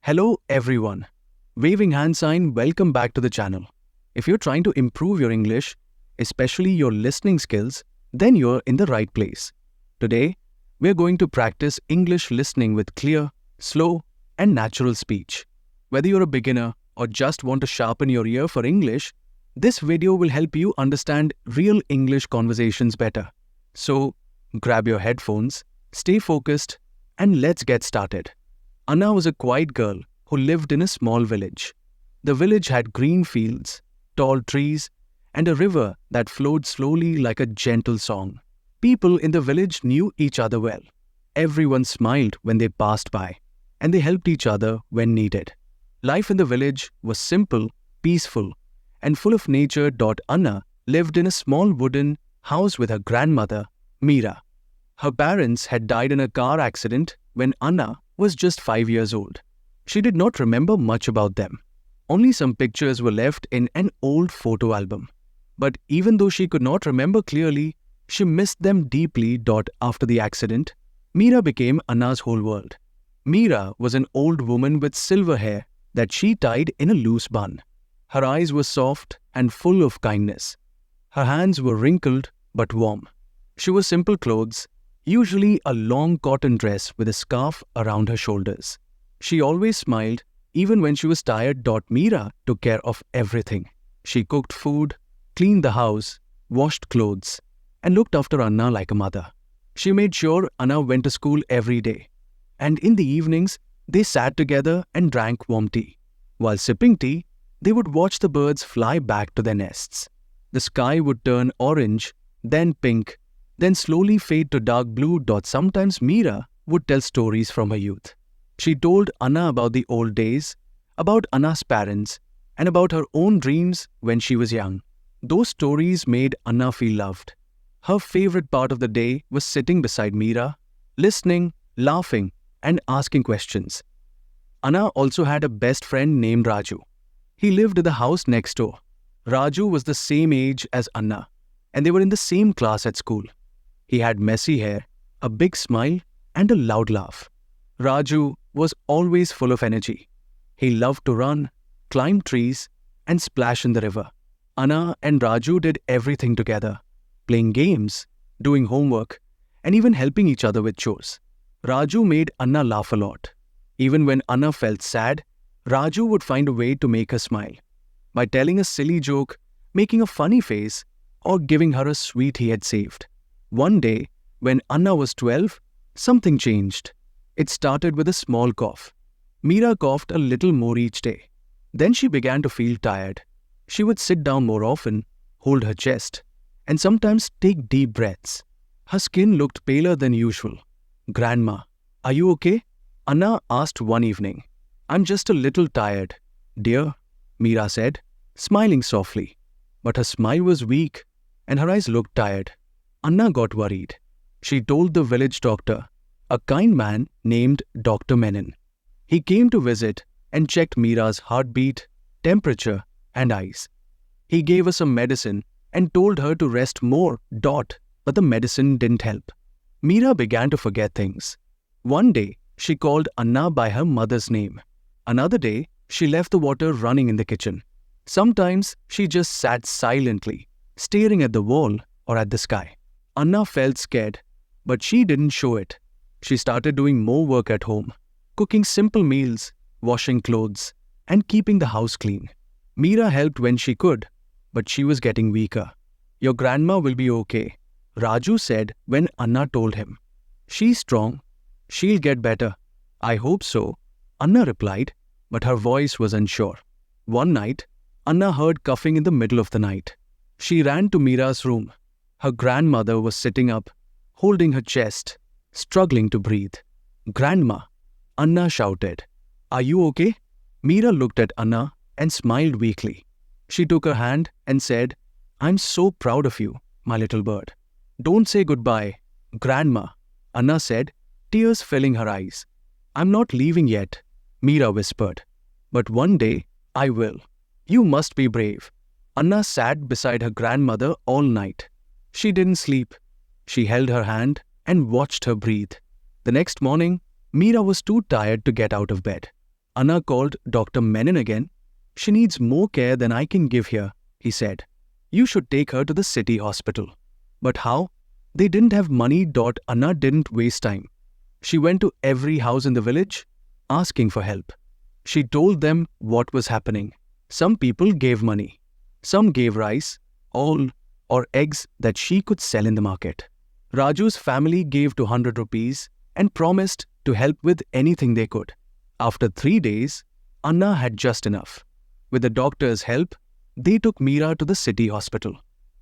Hello everyone. Waving hand sign, welcome back to the channel. If you're trying to improve your English, especially your listening skills, then you're in the right place. Today, we're going to practice English listening with clear, slow, and natural speech. Whether you're a beginner or just want to sharpen your ear for English, this video will help you understand real English conversations better. So, grab your headphones, stay focused, and let's get started. Anna was a quiet girl who lived in a small village. The village had green fields, tall trees, and a river that flowed slowly like a gentle song. People in the village knew each other well. Everyone smiled when they passed by, and they helped each other when needed. Life in the village was simple, peaceful, and full of nature. Anna lived in a small wooden house with her grandmother, Meera. Her parents had died in a car accident when Anna was just 5 years old. She did not remember much about them. Only some pictures were left in an old photo album. But even though she could not remember clearly, she missed them deeply. After the accident, Meera became Anna's whole world. Meera was an old woman with silver hair that she tied in a loose bun. Her eyes were soft and full of kindness. Her hands were wrinkled but warm. She wore simple clothes, usually a long cotton dress with a scarf around her shoulders. She always smiled, even when she was tired. Meera took care of everything. She cooked food, cleaned the house, washed clothes, and looked after Anna like a mother. She made sure Anna went to school every day. And in the evenings, they sat together and drank warm tea. While sipping tea, they would watch the birds fly back to their nests. The sky would turn orange, then pink, then slowly fade to dark blue. Sometimes Meera would tell stories from her youth. She told Anna about the old days, about Anna's parents, and about her own dreams when she was young. Those stories made Anna feel loved. Her favorite part of the day was sitting beside Meera, listening, laughing, and asking questions. Anna also had a best friend named Raju. He lived in the house next door. Raju was the same age as Anna, and they were in the same class at school. He had messy hair, a big smile, and a loud laugh. Raju was always full of energy. He loved to run, climb trees, and splash in the river. Anna and Raju did everything together, playing games, doing homework, and even helping each other with chores. Raju made Anna laugh a lot. Even when Anna felt sad, Raju would find a way to make her smile. By telling a silly joke, making a funny face, or giving her a sweet he had saved. One day, when Anna was 12, something changed. It started with a small cough. Meera coughed a little more each day. Then she began to feel tired. She would sit down more often, hold her chest, and sometimes take deep breaths. Her skin looked paler than usual. "Grandma, are you okay?" Anna asked one evening. "I'm just a little tired, dear," Meera said, smiling softly. But her smile was weak, and her eyes looked tired. Anna got worried. She told the village doctor, a kind man named Dr. Menon. He came to visit and checked Meera's heartbeat, temperature, and eyes. He gave her some medicine and told her to rest more. But the medicine didn't help. Meera began to forget things. One day, she called Anna by her mother's name. Another day, she left the water running in the kitchen. Sometimes, she just sat silently, staring at the wall or at the sky. Anna felt scared, but she didn't show it. She started doing more work at home, cooking simple meals, washing clothes, and keeping the house clean. Meera helped when she could, but she was getting weaker. "Your grandma will be okay," Raju said when Anna told him. "She's strong. She'll get better." "I hope so," Anna replied, but her voice was unsure. One night, Anna heard coughing in the middle of the night. She ran to Meera's room. Her grandmother was sitting up, holding her chest, struggling to breathe. "Grandma," Anna shouted. "Are you okay?" Meera looked at Anna and smiled weakly. She took her hand and said, "I'm so proud of you, my little bird." "Don't say goodbye, Grandma," Anna said, tears filling her eyes. "I'm not leaving yet," Meera whispered. "But one day, I will. You must be brave." Anna sat beside her grandmother all night. She didn't sleep. She held her hand and watched her breathe. The next morning, Meera was too tired to get out of bed. Anna called Dr. Menon again. She needs more care than I can give here, he said. You should take her to the city hospital. But how? They didn't have money. Anna didn't waste time. She went to every house in the village, asking for help. She told them what was happening. Some people gave money. Some gave rice, oil, or eggs that she could sell in the market. Raju's family gave 200 rupees and promised to help with anything they could. After 3 days, Anna had just enough. With the doctor's help, they took Meera to the city hospital.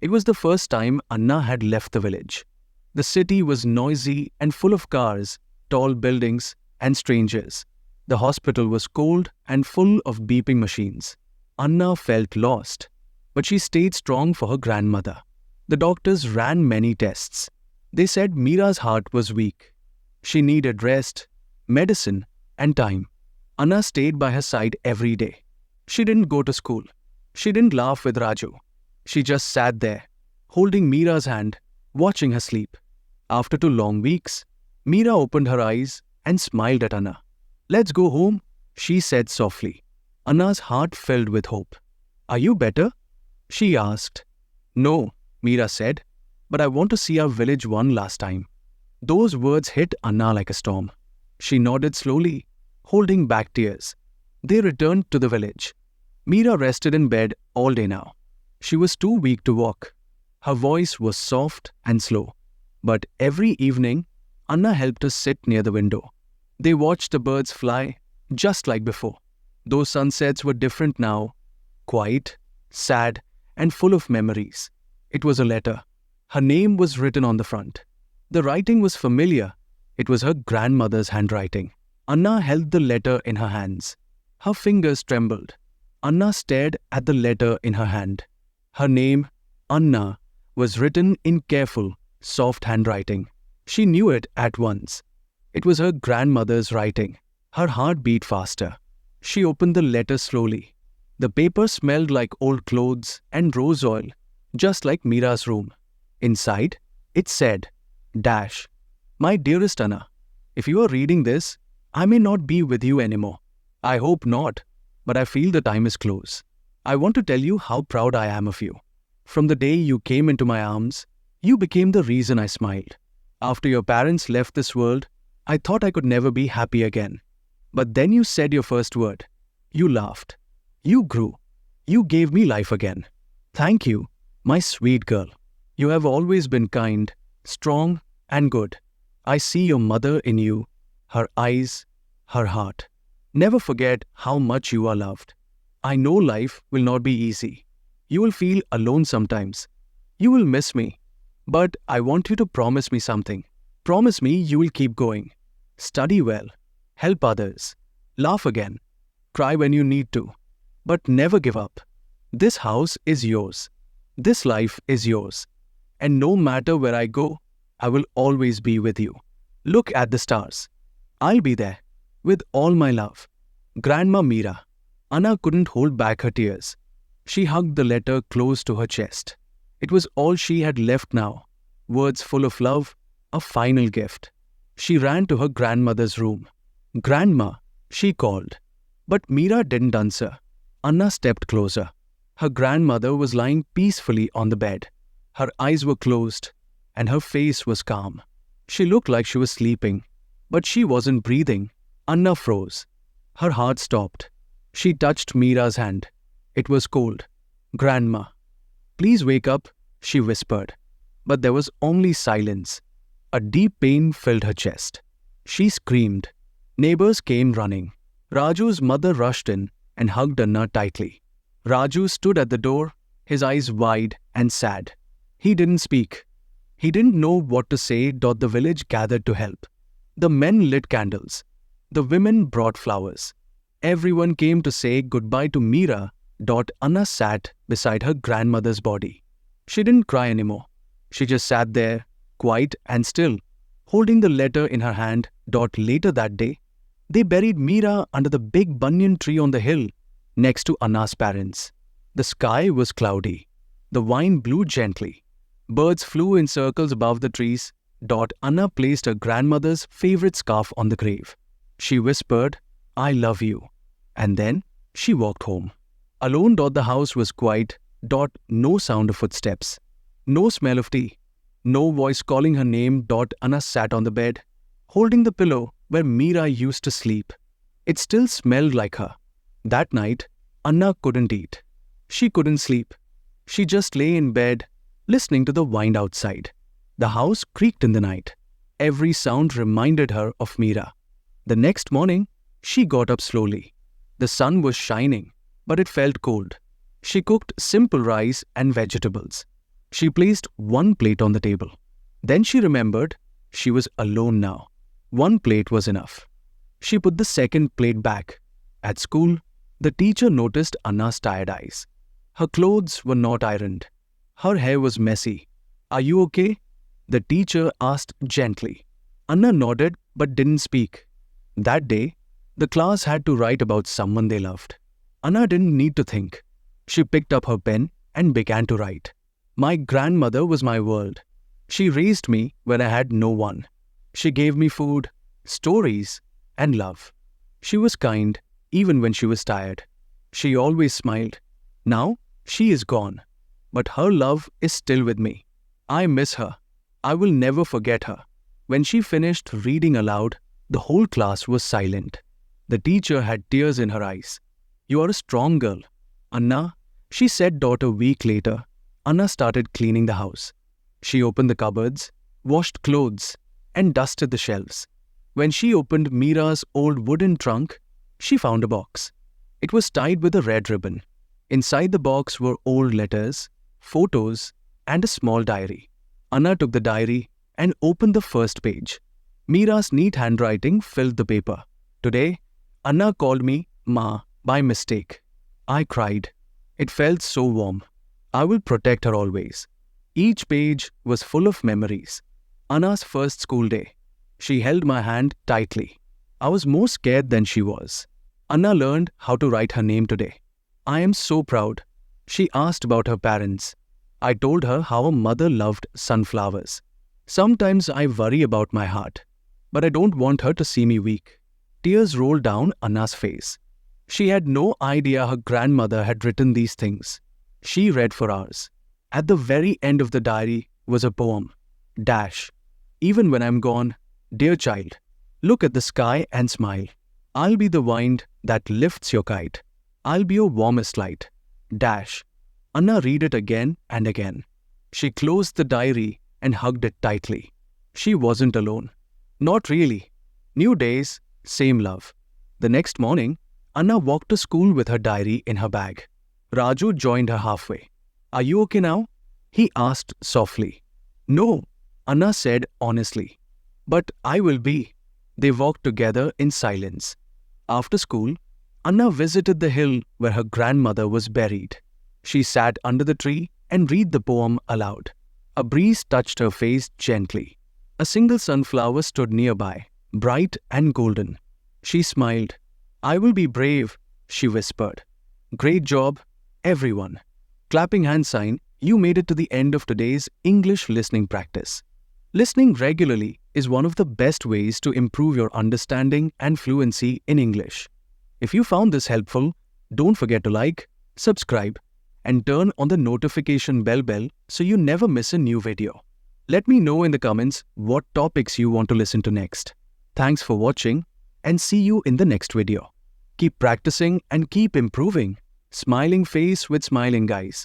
It was the first time Anna had left the village. The city was noisy and full of cars, tall buildings, and strangers. The hospital was cold and full of beeping machines. Anna felt lost, but she stayed strong for her grandmother. The doctors ran many tests. They said Meera's heart was weak. She needed rest, medicine, and time. Anna stayed by her side every day. She didn't go to school. She didn't laugh with Raju. She just sat there, holding Meera's hand, watching her sleep. After 2 long weeks, Meera opened her eyes and smiled at Anna. Let's go home, she said softly. Anna's heart filled with hope. Are you better? She asked. No, Meera said, but I want to see our village one last time. Those words hit Anna like a storm. She nodded slowly, holding back tears. They returned to the village. Meera rested in bed all day now. She was too weak to walk. Her voice was soft and slow. But every evening, Anna helped her sit near the window. They watched the birds fly, just like before. Those sunsets were different now, quiet, sad, and full of memories. It was a letter. Her name was written on the front. The writing was familiar. It was her grandmother's handwriting. Anna held the letter in her hands. Her fingers trembled. Anna stared at the letter in her hand. Her name, Anna, was written in careful, soft handwriting. She knew it at once. It was her grandmother's writing. Her heart beat faster. She opened the letter slowly. The paper smelled like old clothes and rose oil, just like Meera's room. Inside, it said, Dash, My dearest Anna, if you are reading this, I may not be with you anymore. I hope not, but I feel the time is close. I want to tell you how proud I am of you. From the day you came into my arms, you became the reason I smiled. After your parents left this world, I thought I could never be happy again. But then you said your first word. You laughed. You grew. You gave me life again. Thank you, my sweet girl. You have always been kind, strong, and good. I see your mother in you, her eyes, her heart. Never forget how much you are loved. I know life will not be easy. You will feel alone sometimes. You will miss me. But I want you to promise me something. Promise me you will keep going. Study well. Help others. Laugh again. Cry when you need to. But never give up. This house is yours. This life is yours. And no matter where I go, I will always be with you. Look at the stars. I'll be there. With all my love. Grandma Meera. Anna couldn't hold back her tears. She hugged the letter close to her chest. It was all she had left now. Words full of love, a final gift. She ran to her grandmother's room. Grandma, she called. But Meera didn't answer. Anna stepped closer. Her grandmother was lying peacefully on the bed. Her eyes were closed, and her face was calm. She looked like she was sleeping, but she wasn't breathing. Anna froze. Her heart stopped. She touched Meera's hand. It was cold. Grandma, please wake up, she whispered. But there was only silence. A deep pain filled her chest. She screamed. Neighbors came running. Raju's mother rushed in and hugged Anna tightly. Raju stood at the door, his eyes wide and sad. He didn't speak. He didn't know what to say. The village gathered to help. The men lit candles. The women brought flowers. Everyone came to say goodbye to Meera. Anna sat beside her grandmother's body. She didn't cry anymore. She just sat there, quiet and still, holding the letter in her hand. Later that day, they buried Meera under the big banyan tree on the hill, next to Anna's parents. The sky was cloudy. The wind blew gently. Birds flew in circles above the trees. Anna placed her grandmother's favorite scarf on the grave. She whispered, I love you. And then she walked home. Alone. The house was quiet. No sound of footsteps. No smell of tea. No voice calling her name. Anna sat on the bed, holding the pillow where Mira used to sleep. It still smelled like her. That night, Anna couldn't eat. She couldn't sleep. She just lay in bed, listening to the wind outside. The house creaked in the night. Every sound reminded her of Mira. The next morning, she got up slowly. The sun was shining, but it felt cold. She cooked simple rice and vegetables. She placed one plate on the table. Then she remembered she was alone now. One plate was enough. She put the second plate back. At school, the teacher noticed Anna's tired eyes. Her clothes were not ironed. Her hair was messy. "Are you okay?" the teacher asked gently. Anna nodded but didn't speak. That day, the class had to write about someone they loved. Anna didn't need to think. She picked up her pen and began to write. "My grandmother was my world. She raised me when I had no one. She gave me food, stories, and love. She was kind even when she was tired. She always smiled. Now she is gone, but her love is still with me. I miss her. I will never forget her." When she finished reading aloud, the whole class was silent. The teacher had tears in her eyes. "You are a strong girl, Anna," she said. A week later, Anna started cleaning the house. She opened the cupboards, washed clothes, and dusted the shelves. When she opened Mira's old wooden trunk, she found a box. It was tied with a red ribbon. Inside the box were old letters, photos, and a small diary. Anna took the diary and opened the first page. Mira's neat handwriting filled the paper. "Today, Anna called me Ma by mistake. I cried. It felt so warm. I will protect her always." Each page was full of memories. Anna's first school day. She held my hand tightly. I was more scared than she was. Anna learned how to write her name today. "I am so proud." She asked about her parents. I told her how her mother loved sunflowers. "Sometimes I worry about my heart, but I don't want her to see me weak." Tears rolled down Anna's face. She had no idea her grandmother had written these things. She read for hours. At the very end of the diary was a poem. "Even when I'm gone, dear child, look at the sky and smile. I'll be the wind that lifts your kite. I'll be your warmest light. Anna read it again and again. She closed the diary and hugged it tightly. She wasn't alone. Not really. New days, same love. The next morning, Anna walked to school with her diary in her bag. Raju joined her halfway. "Are you okay now?" he asked softly. "No," Anna said honestly. "But I will be." They walked together in silence. After school, Anna visited the hill where her grandmother was buried. She sat under the tree and read the poem aloud. A breeze touched her face gently. A single sunflower stood nearby, bright and golden. She smiled. "I will be brave," she whispered. "Great job, everyone." Clapping hand sign, you made it to the end of today's English listening practice. Listening regularly is one of the best ways to improve your understanding and fluency in English. If you found this helpful, don't forget to like, subscribe, and turn on the notification bell so you never miss a new video. Let me know in the comments what topics you want to listen to next. Thanks for watching and see you in the next video. Keep practicing and keep improving. Smiling face with smiling guys.